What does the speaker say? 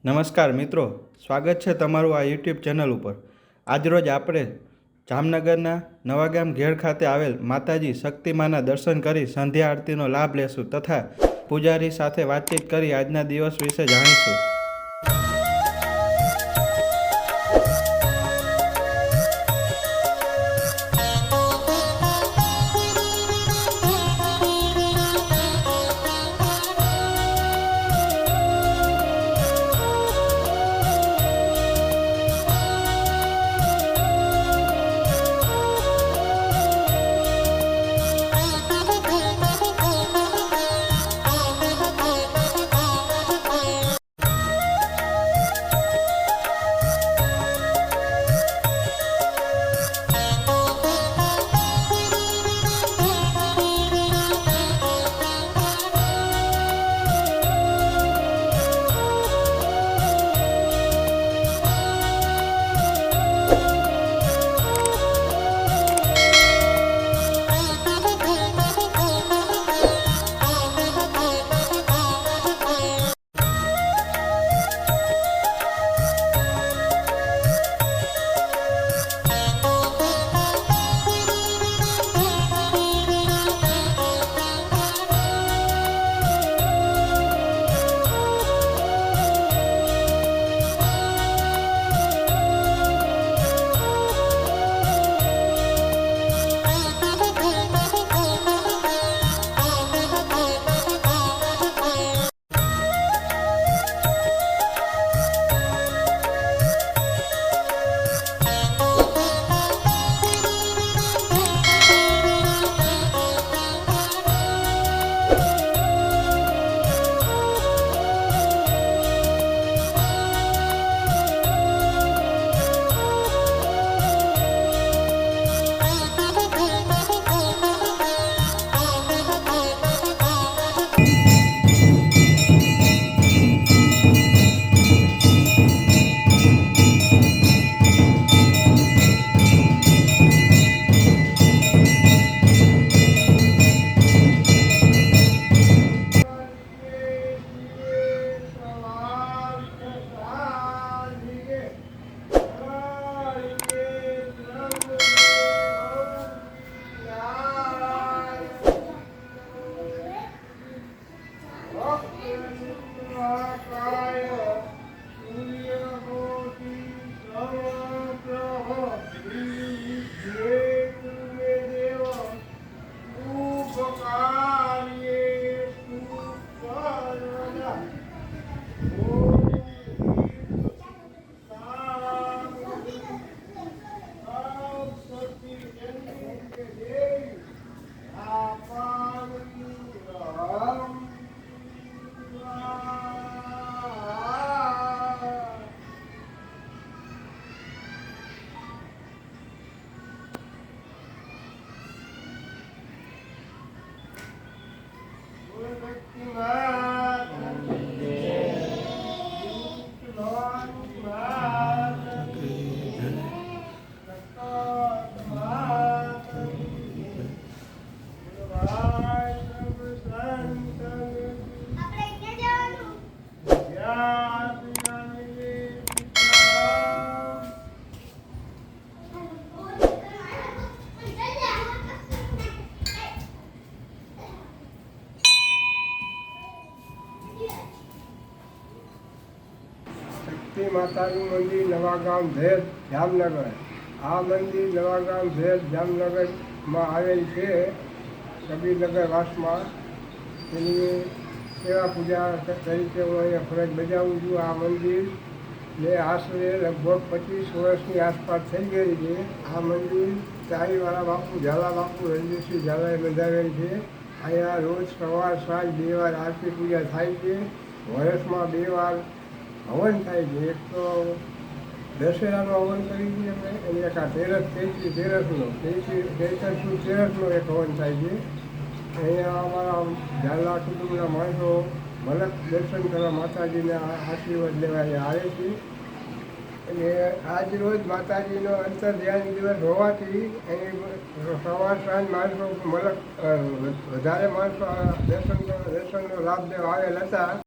નમસ્કાર મિત્રો, સ્વાગત છે તમારું આ યુટ્યુબ ચેનલ ઉપર। આજરોજ આપણે જામનગરના નવાગામ ઘેડ ખાતે આવેલ માતાજી શક્તિમાના દર્શન કરી સંધ્યા આરતીનો લાભ લેશું તથા પૂજારી સાથે વાતચીત કરી આજના દિવસ વિશે જાણીશું। શક્તિ માતાનું મંદિર નવાગામ ભેદ જામનગર। આ મંદિર નવાગામ ભેદ જામનગરમાં આવેલ છે, કબીરનગર વાસમાં। એની સેવા પૂજા તરીકે હું અહીંયા ફરજ બજાવું છું। આ મંદિરને આશરે લગભગ 25 વર્ષની આસપાસ થઈ ગઈ છે। આ મંદિર ચારીવાળા બાપુ ઝાલા બાપુ રણજીતસિંહ ઝાલાએ બંધાવેલ છે। અહીંયા રોજ સવાર સાંજ 2 વાર આરતી પૂજા થાય છે। વર્ષમાં 2 વાર હવન થાય છે। એક તો દશેરાનો હવન કરી છીએ અમે, અને એક આ તેરસનો એક હવન થાય છે। અહીંયા અમારા ઝાલા કુટુંબના માણસો મલક દર્શન કરવા માતાજીના આશીર્વાદ લેવા આવે છે। અને આજ રોજ માતાજીનો અંતર ધ્યાન દિવસ હોવાથી એની સવાર સાંજ માણસો મલક વધારે માણસો દર્શનનો લાભ લેવા આવેલ હતા।